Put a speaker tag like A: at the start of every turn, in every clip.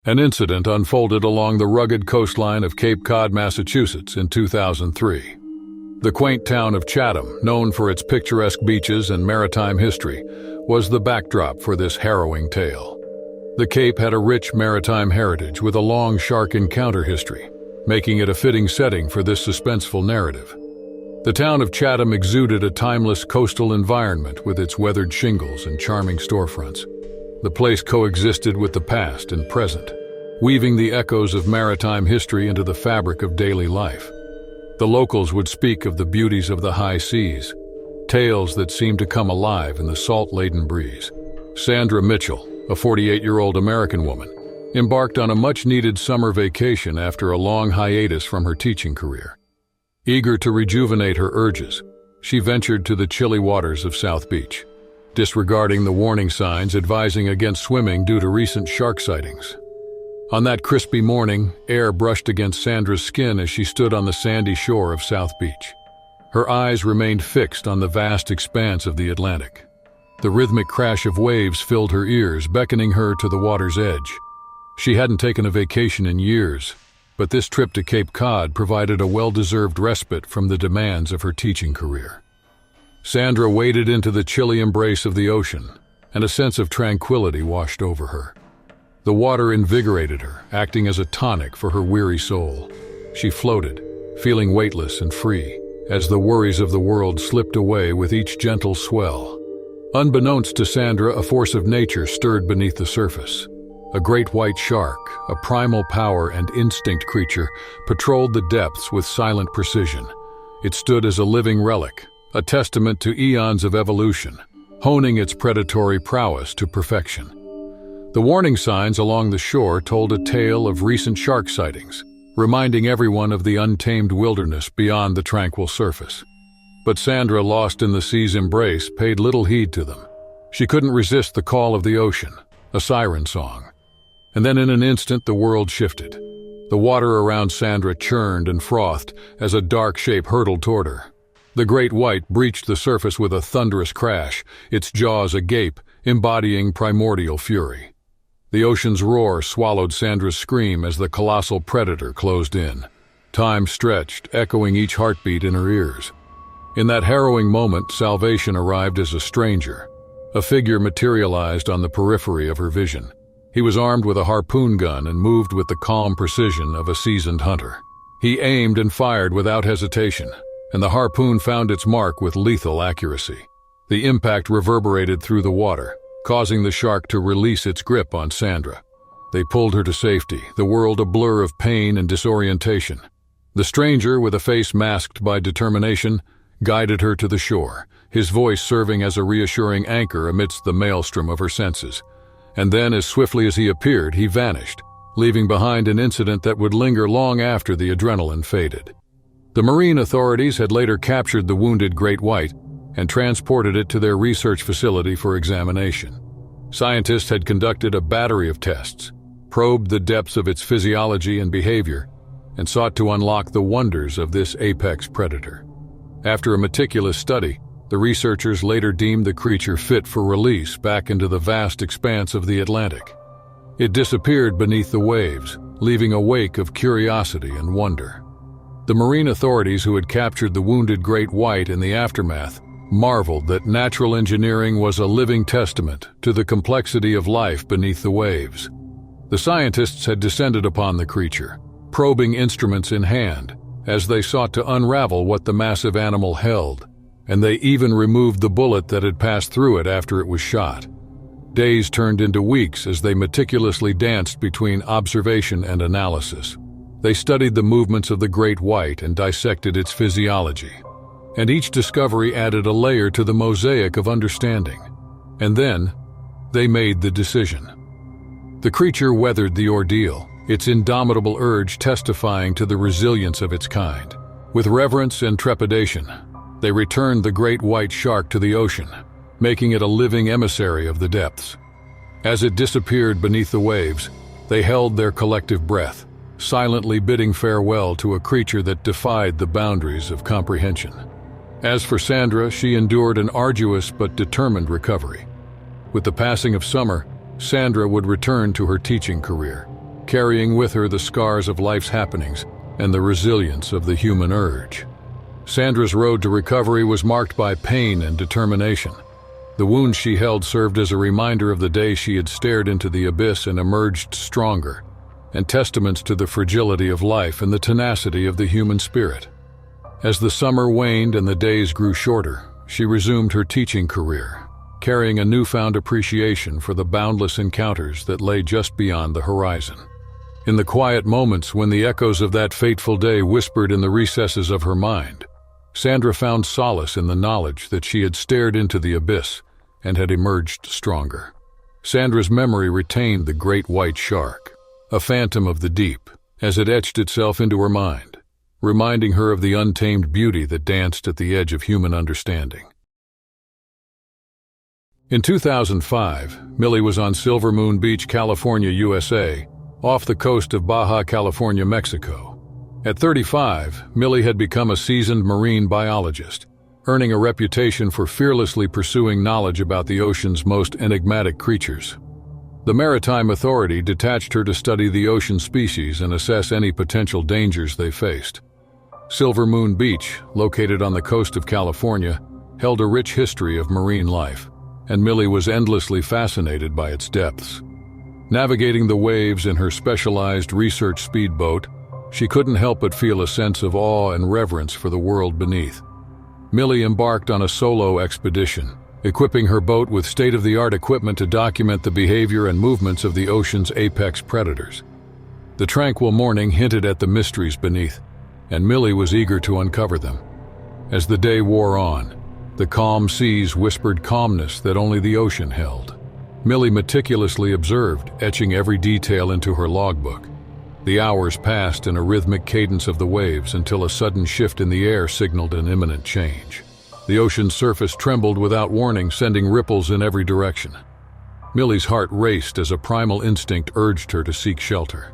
A: An incident unfolded along the rugged coastline of Cape Cod, Massachusetts in 2003. The quaint town of Chatham, known for its picturesque beaches and maritime history, was the backdrop for this harrowing tale. The Cape had a rich maritime heritage with a long shark encounter history, making it a fitting setting for this suspenseful narrative. The town of Chatham exuded a timeless coastal environment with its weathered shingles and charming storefronts. The place coexisted with the past and present, weaving the echoes of maritime history into the fabric of daily life. The locals would speak of the beauties of the high seas, tales that seemed to come alive in the salt-laden breeze. Sandra Mitchell, a 48-year-old American woman, embarked on a much-needed summer vacation after a long hiatus from her teaching career. Eager to rejuvenate her urges, she ventured to the chilly waters of South Beach, disregarding the warning signs advising against swimming due to recent shark sightings. On that crispy morning, air brushed against Sandra's skin as she stood on the sandy shore of South Beach. Her eyes remained fixed on the vast expanse of the Atlantic. The rhythmic crash of waves filled her ears, beckoning her to the water's edge. She hadn't taken a vacation in years, but this trip to Cape Cod provided a well-deserved respite from the demands of her teaching career. Sandra waded into the chilly embrace of the ocean, and a sense of tranquility washed over her. The water invigorated her, acting as a tonic for her weary soul. She floated, feeling weightless and free, as the worries of the world slipped away with each gentle swell. Unbeknownst to Sandra, a force of nature stirred beneath the surface. A great white shark, a primal power and instinct creature, patrolled the depths with silent precision. It stood as a living relic, a testament to eons of evolution, honing its predatory prowess to perfection. The warning signs along the shore told a tale of recent shark sightings, reminding everyone of the untamed wilderness beyond the tranquil surface. But Sandra, lost in the sea's embrace, paid little heed to them. She couldn't resist the call of the ocean, a siren song. And then in an instant the world shifted. The water around Sandra churned and frothed as a dark shape hurtled toward her. The great white breached the surface with a thunderous crash, its jaws agape, embodying primordial fury. The ocean's roar swallowed Sandra's scream as the colossal predator closed in. Time stretched, echoing each heartbeat in her ears. In that harrowing moment, salvation arrived as a stranger. A figure materialized on the periphery of her vision. He was armed with a harpoon gun and moved with the calm precision of a seasoned hunter. He aimed and fired without hesitation, and the harpoon found its mark with lethal accuracy. The impact reverberated through the water, causing the shark to release its grip on Sandra. They pulled her to safety, the world a blur of pain and disorientation. The stranger, with a face masked by determination, guided her to the shore, his voice serving as a reassuring anchor amidst the maelstrom of her senses. And then, as swiftly as he appeared, he vanished, leaving behind an incident that would linger long after the adrenaline faded. The marine authorities had later captured the wounded great white and transported it to their research facility for examination. Scientists had conducted a battery of tests, probed the depths of its physiology and behavior, and sought to unlock the wonders of this apex predator. After a meticulous study, the researchers later deemed the creature fit for release back into the vast expanse of the Atlantic. It disappeared beneath the waves, leaving a wake of curiosity and wonder. The marine authorities who had captured the wounded great white in the aftermath marveled that natural engineering was a living testament to the complexity of life beneath the waves. The scientists had descended upon the creature, probing instruments in hand, as they sought to unravel what the massive animal held, and they even removed the bullet that had passed through it after it was shot. Days turned into weeks as they meticulously danced between observation and analysis. They studied the movements of the great white and dissected its physiology. And each discovery added a layer to the mosaic of understanding. And then, they made the decision. The creature weathered the ordeal, its indomitable urge testifying to the resilience of its kind. With reverence and trepidation, they returned the great white shark to the ocean, making it a living emissary of the depths. As it disappeared beneath the waves, they held their collective breath, silently bidding farewell to a creature that defied the boundaries of comprehension. As for Sandra, she endured an arduous but determined recovery. With the passing of summer, Sandra would return to her teaching career, carrying with her the scars of life's happenings and the resilience of the human urge. Sandra's road to recovery was marked by pain and determination. The wounds she held served as a reminder of the day she had stared into the abyss and emerged stronger, and testaments to the fragility of life and the tenacity of the human spirit. As the summer waned and the days grew shorter, she resumed her teaching career, carrying a newfound appreciation for the boundless encounters that lay just beyond the horizon. In the quiet moments when the echoes of that fateful day whispered in the recesses of her mind, Sandra found solace in the knowledge that she had stared into the abyss and had emerged stronger. Sandra's memory retained the great white shark, a phantom of the deep, as it etched itself into her mind, reminding her of the untamed beauty that danced at the edge of human understanding. In 2005, Millie was on Silver Moon Beach, California, USA, off the coast of Baja California, Mexico. At 35, Millie had become a seasoned marine biologist, earning a reputation for fearlessly pursuing knowledge about the ocean's most enigmatic creatures. The Maritime Authority detached her to study the ocean species and assess any potential dangers they faced. Silver Moon Beach, located on the coast of California, held a rich history of marine life, and Millie was endlessly fascinated by its depths. Navigating the waves in her specialized research speedboat, she couldn't help but feel a sense of awe and reverence for the world beneath. Millie embarked on a solo expedition, equipping her boat with state-of-the-art equipment to document the behavior and movements of the ocean's apex predators. The tranquil morning hinted at the mysteries beneath, and Millie was eager to uncover them. As the day wore on, the calm seas whispered calmness that only the ocean held. Millie meticulously observed, etching every detail into her logbook. The hours passed in a rhythmic cadence of the waves until a sudden shift in the air signaled an imminent change. The ocean's surface trembled without warning, sending ripples in every direction. Millie's heart raced as a primal instinct urged her to seek shelter.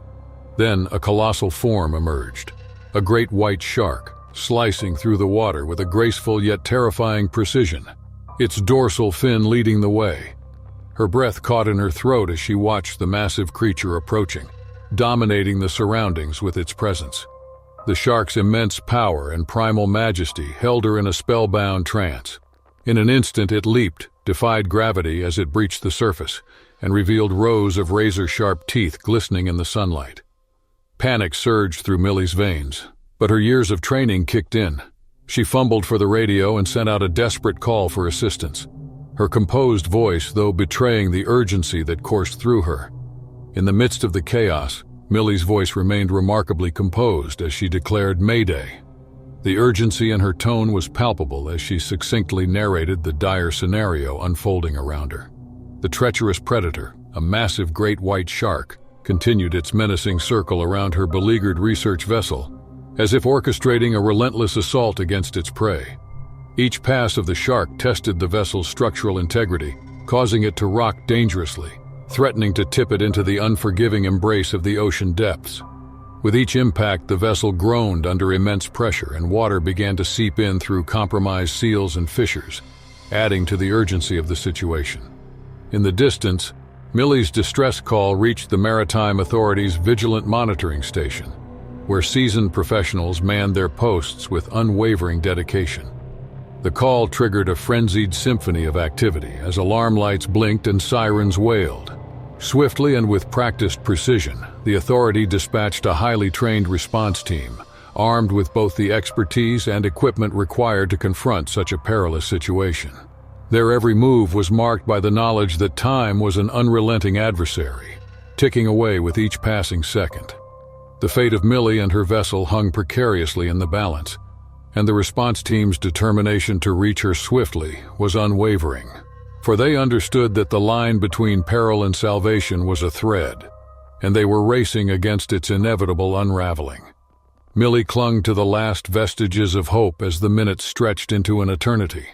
A: Then a colossal form emerged, a great white shark, slicing through the water with a graceful yet terrifying precision, its dorsal fin leading the way. Her breath caught in her throat as she watched the massive creature approaching, dominating the surroundings with its presence. The shark's immense power and primal majesty held her in a spellbound trance. In an instant it leaped, defied gravity as it breached the surface, and revealed rows of razor-sharp teeth glistening in the sunlight. Panic surged through Millie's veins, but her years of training kicked in. She fumbled for the radio and sent out a desperate call for assistance, her composed voice, though, betraying the urgency that coursed through her. In the midst of the chaos, Millie's voice remained remarkably composed as she declared Mayday. The urgency in her tone was palpable as she succinctly narrated the dire scenario unfolding around her. The treacherous predator, a massive great white shark, continued its menacing circle around her beleaguered research vessel, as if orchestrating a relentless assault against its prey. Each pass of the shark tested the vessel's structural integrity, causing it to rock dangerously, threatening to tip it into the unforgiving embrace of the ocean depths. With each impact, the vessel groaned under immense pressure, and water began to seep in through compromised seals and fissures, adding to the urgency of the situation. In the distance, Millie's distress call reached the Maritime Authority's vigilant monitoring station, where seasoned professionals manned their posts with unwavering dedication. The call triggered a frenzied symphony of activity as alarm lights blinked and sirens wailed. Swiftly and with practiced precision, the authority dispatched a highly trained response team, armed with both the expertise and equipment required to confront such a perilous situation. Their every move was marked by the knowledge that time was an unrelenting adversary, ticking away with each passing second. The fate of Millie and her vessel hung precariously in the balance, and the response team's determination to reach her swiftly was unwavering, for they understood that the line between peril and salvation was a thread, and they were racing against its inevitable unraveling. Millie clung to the last vestiges of hope as the minutes stretched into an eternity.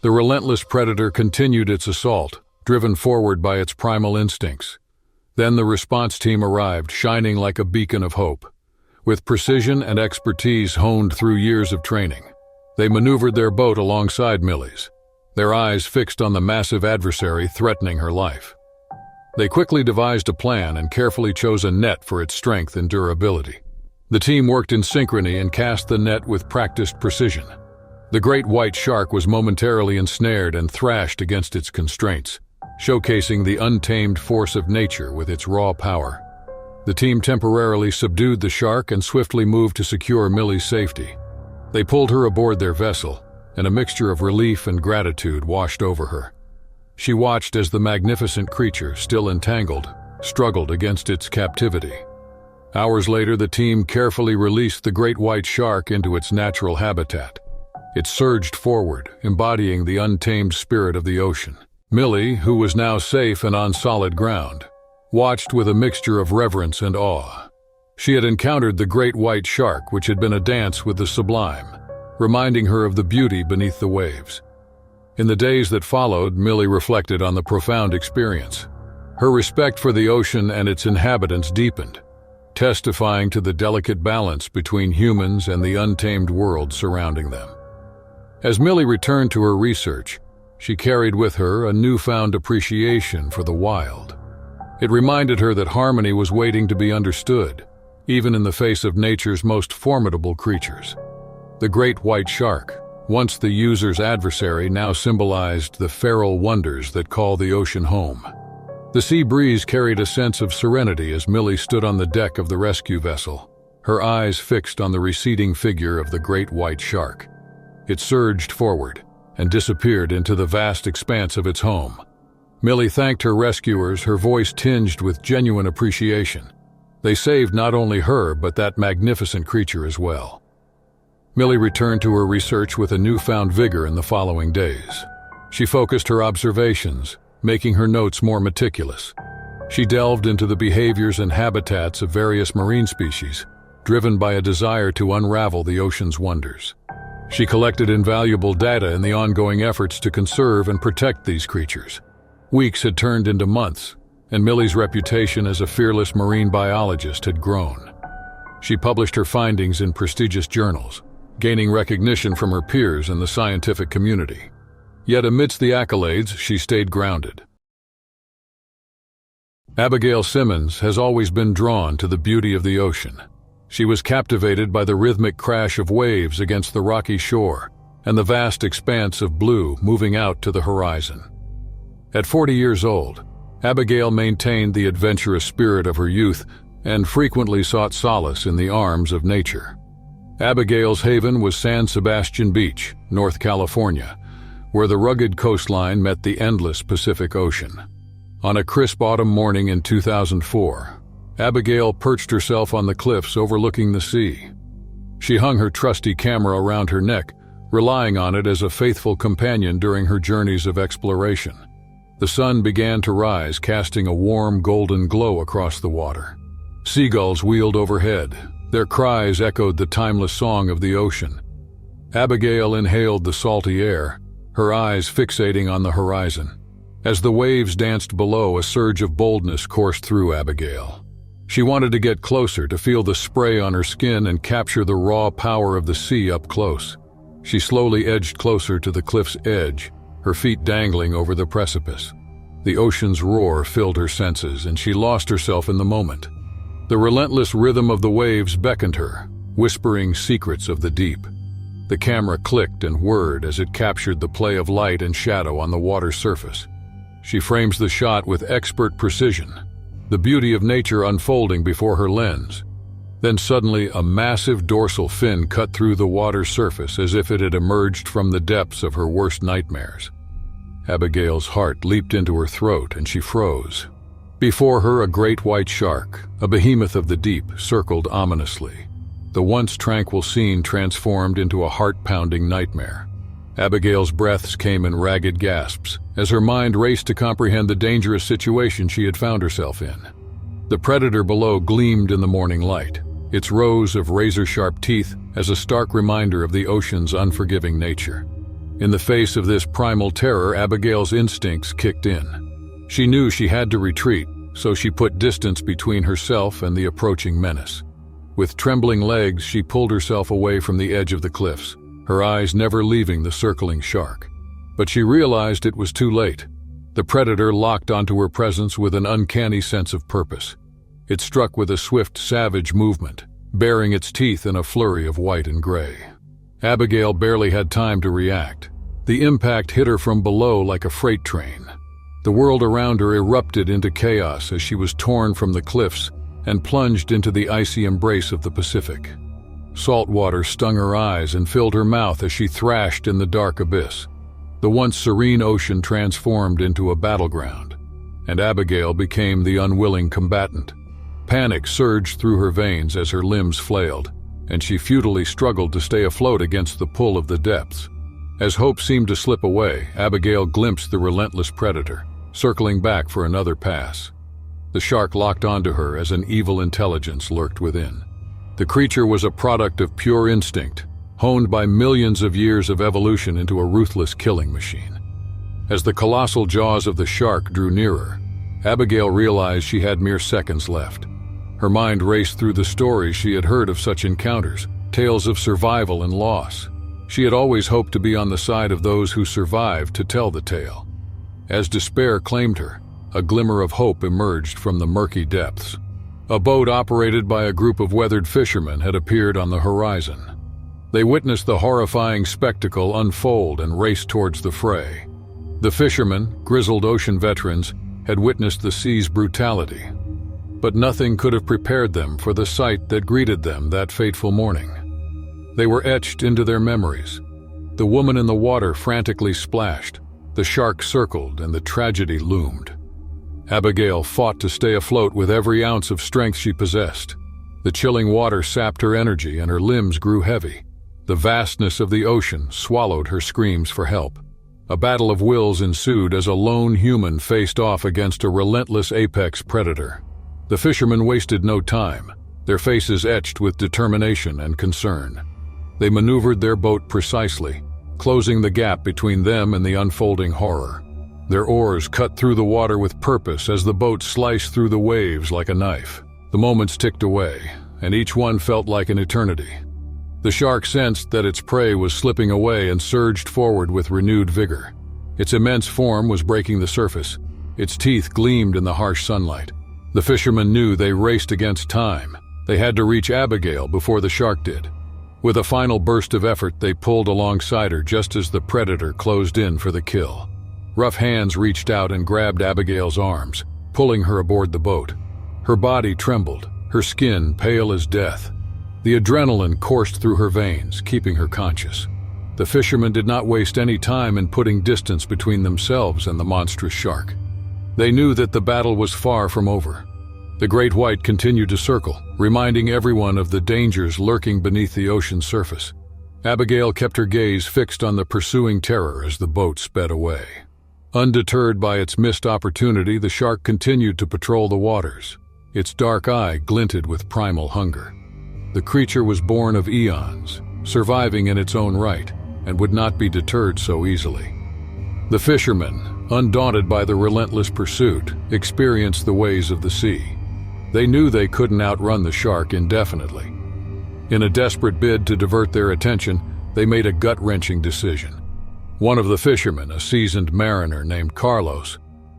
A: The relentless predator continued its assault, driven forward by its primal instincts. Then the response team arrived, shining like a beacon of hope. With precision and expertise honed through years of training, they maneuvered their boat alongside Millie's, their eyes fixed on the massive adversary threatening her life. They quickly devised a plan and carefully chose a net for its strength and durability. The team worked in synchrony and cast the net with practiced precision. The great white shark was momentarily ensnared and thrashed against its constraints, showcasing the untamed force of nature with its raw power. The team temporarily subdued the shark and swiftly moved to secure Millie's safety. They pulled her aboard their vessel, and a mixture of relief and gratitude washed over her. She watched as the magnificent creature, still entangled, struggled against its captivity. Hours later, the team carefully released the great white shark into its natural habitat. It surged forward, embodying the untamed spirit of the ocean. Millie, who was now safe and on solid ground, watched with a mixture of reverence and awe. She had encountered the great white shark, which had been a dance with the sublime, reminding her of the beauty beneath the waves. In the days that followed, Millie reflected on the profound experience. Her respect for the ocean and its inhabitants deepened, testifying to the delicate balance between humans and the untamed world surrounding them. As Millie returned to her research, she carried with her a newfound appreciation for the wild. It reminded her that harmony was waiting to be understood, even in the face of nature's most formidable creatures. The great white shark, once the user's adversary, now symbolized the feral wonders that call the ocean home. The sea breeze carried a sense of serenity as Millie stood on the deck of the rescue vessel, her eyes fixed on the receding figure of the great white shark. It surged forward and disappeared into the vast expanse of its home. Millie thanked her rescuers, her voice tinged with genuine appreciation. They saved not only her, but that magnificent creature as well. Millie returned to her research with a newfound vigor in the following days. She focused her observations, making her notes more meticulous. She delved into the behaviors and habitats of various marine species, driven by a desire to unravel the ocean's wonders. She collected invaluable data in the ongoing efforts to conserve and protect these creatures. Weeks had turned into months, and Millie's reputation as a fearless marine biologist had grown. She published her findings in prestigious journals, gaining recognition from her peers in the scientific community. Yet amidst the accolades, she stayed grounded. Abigail Simmons has always been drawn to the beauty of the ocean. She was captivated by the rhythmic crash of waves against the rocky shore and the vast expanse of blue moving out to the horizon. At 40 years old, Abigail maintained the adventurous spirit of her youth and frequently sought solace in the arms of nature. Abigail's haven was San Sebastian Beach, North California, where the rugged coastline met the endless Pacific Ocean. On a crisp autumn morning in 2004, Abigail perched herself on the cliffs overlooking the sea. She hung her trusty camera around her neck, relying on it as a faithful companion during her journeys of exploration. The sun began to rise, casting a warm golden glow across the water. Seagulls wheeled overhead. Their cries echoed the timeless song of the ocean. Abigail inhaled the salty air, her eyes fixating on the horizon. As the waves danced below, a surge of boldness coursed through Abigail. She wanted to get closer, to feel the spray on her skin and capture the raw power of the sea up close. She slowly edged closer to the cliff's edge, her feet dangling over the precipice. The ocean's roar filled her senses, and she lost herself in the moment. The relentless rhythm of the waves beckoned her, whispering secrets of the deep. The camera clicked and whirred as it captured the play of light and shadow on the water's surface. She frames the shot with expert precision, the beauty of nature unfolding before her lens. Then suddenly a massive dorsal fin cut through the water's surface as if it had emerged from the depths of her worst nightmares. Abigail's heart leaped into her throat and she froze. Before her, a great white shark, a behemoth of the deep, circled ominously. The once tranquil scene transformed into a heart-pounding nightmare. Abigail's breaths came in ragged gasps as her mind raced to comprehend the dangerous situation she had found herself in. The predator below gleamed in the morning light, its rows of razor-sharp teeth as a stark reminder of the ocean's unforgiving nature. In the face of this primal terror, Abigail's instincts kicked in. She knew she had to retreat, so she put distance between herself and the approaching menace. With trembling legs, she pulled herself away from the edge of the cliffs, her eyes never leaving the circling shark. But she realized it was too late. The predator locked onto her presence with an uncanny sense of purpose. It struck with a swift, savage movement, baring its teeth in a flurry of white and gray. Abigail barely had time to react. The impact hit her from below like a freight train. The world around her erupted into chaos as she was torn from the cliffs and plunged into the icy embrace of the Pacific. Salt water stung her eyes and filled her mouth as she thrashed in the dark abyss. The once serene ocean transformed into a battleground, and Abigail became the unwilling combatant. Panic surged through her veins as her limbs flailed, and she futilely struggled to stay afloat against the pull of the depths. As hope seemed to slip away, Abigail glimpsed the relentless predator, circling back for another pass. The shark locked onto her as an evil intelligence lurked within. The creature was a product of pure instinct, honed by millions of years of evolution into a ruthless killing machine. As the colossal jaws of the shark drew nearer, Abigail realized she had mere seconds left. Her mind raced through the stories she had heard of such encounters, tales of survival and loss. She had always hoped to be on the side of those who survived to tell the tale. As despair claimed her, a glimmer of hope emerged from the murky depths. A boat operated by a group of weathered fishermen had appeared on the horizon. They witnessed the horrifying spectacle unfold and raced towards the fray. The fishermen, grizzled ocean veterans, had witnessed the sea's brutality, but nothing could have prepared them for the sight that greeted them that fateful morning. They were etched into their memories. The woman in the water frantically splashed, the shark circled, and the tragedy loomed. Abigail fought to stay afloat with every ounce of strength she possessed. The chilling water sapped her energy and her limbs grew heavy. The vastness of the ocean swallowed her screams for help. A battle of wills ensued as a lone human faced off against a relentless apex predator. The fishermen wasted no time, their faces etched with determination and concern. They maneuvered their boat precisely, closing the gap between them and the unfolding horror. Their oars cut through the water with purpose as the boat sliced through the waves like a knife. The moments ticked away, and each one felt like an eternity. The shark sensed that its prey was slipping away and surged forward with renewed vigor. Its immense form was breaking the surface. Its teeth gleamed in the harsh sunlight. The fishermen knew they raced against time. They had to reach Abigail before the shark did. With a final burst of effort, they pulled alongside her just as the predator closed in for the kill. Rough hands reached out and grabbed Abigail's arms, pulling her aboard the boat. Her body trembled, her skin pale as death. The adrenaline coursed through her veins, keeping her conscious. The fishermen did not waste any time in putting distance between themselves and the monstrous shark. They knew that the battle was far from over. The great white continued to circle, reminding everyone of the dangers lurking beneath the ocean's surface. Abigail kept her gaze fixed on the pursuing terror as the boat sped away. Undeterred by its missed opportunity, the shark continued to patrol the waters. Its dark eye glinted with primal hunger. The creature was born of eons, surviving in its own right, and would not be deterred so easily. The fishermen, undaunted by the relentless pursuit, experienced the ways of the sea. They knew they couldn't outrun the shark indefinitely. In a desperate bid to divert their attention, they made a gut-wrenching decision. One of the fishermen, a seasoned mariner named Carlos,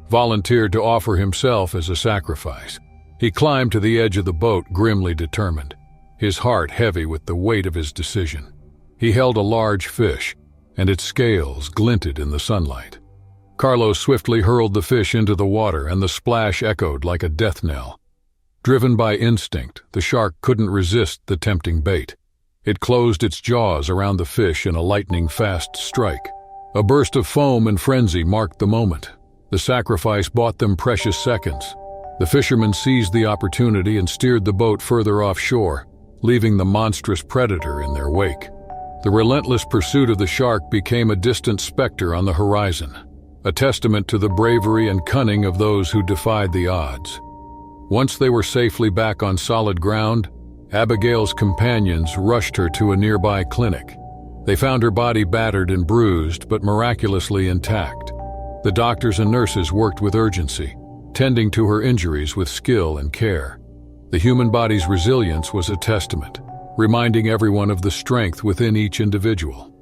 A: volunteered to offer himself as a sacrifice. He climbed to the edge of the boat, grimly determined, his heart heavy with the weight of his decision. He held a large fish, and its scales glinted in the sunlight. Carlos swiftly hurled the fish into the water, and the splash echoed like a death knell. Driven by instinct, the shark couldn't resist the tempting bait. It closed its jaws around the fish in a lightning-fast strike. A burst of foam and frenzy marked the moment. The sacrifice bought them precious seconds. The fishermen seized the opportunity and steered the boat further offshore, leaving the monstrous predator in their wake. The relentless pursuit of the shark became a distant specter on the horizon, a testament to the bravery and cunning of those who defied the odds. Once they were safely back on solid ground, Abigail's companions rushed her to a nearby clinic. They found her body battered and bruised, but miraculously intact. The doctors and nurses worked with urgency, tending to her injuries with skill and care. The human body's resilience was a testament, reminding everyone of the strength within each individual.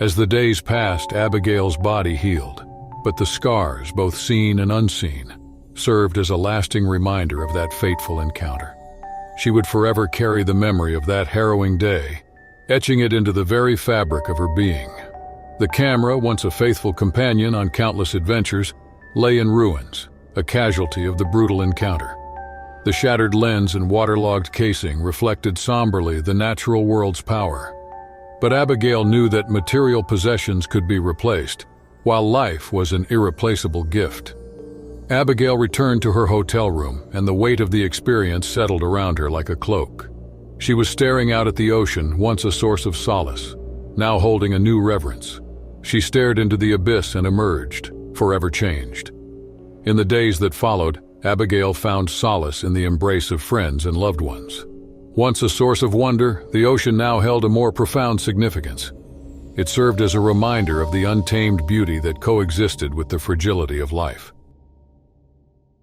A: As the days passed, Abigail's body healed. But the scars, both seen and unseen, served as a lasting reminder of that fateful encounter. She would forever carry the memory of that harrowing day, etching it into the very fabric of her being. The camera, once a faithful companion on countless adventures, lay in ruins, a casualty of the brutal encounter. The shattered lens and waterlogged casing reflected somberly the natural world's power. But Abigail knew that material possessions could be replaced, while life was an irreplaceable gift. Abigail returned to her hotel room, and the weight of the experience settled around her like a cloak. She was staring out at the ocean, once a source of solace, now holding a new reverence. She stared into the abyss and emerged, forever changed. In the days that followed, Abigail found solace in the embrace of friends and loved ones. Once a source of wonder, the ocean now held a more profound significance. It served as a reminder of the untamed beauty that coexisted with the fragility of life.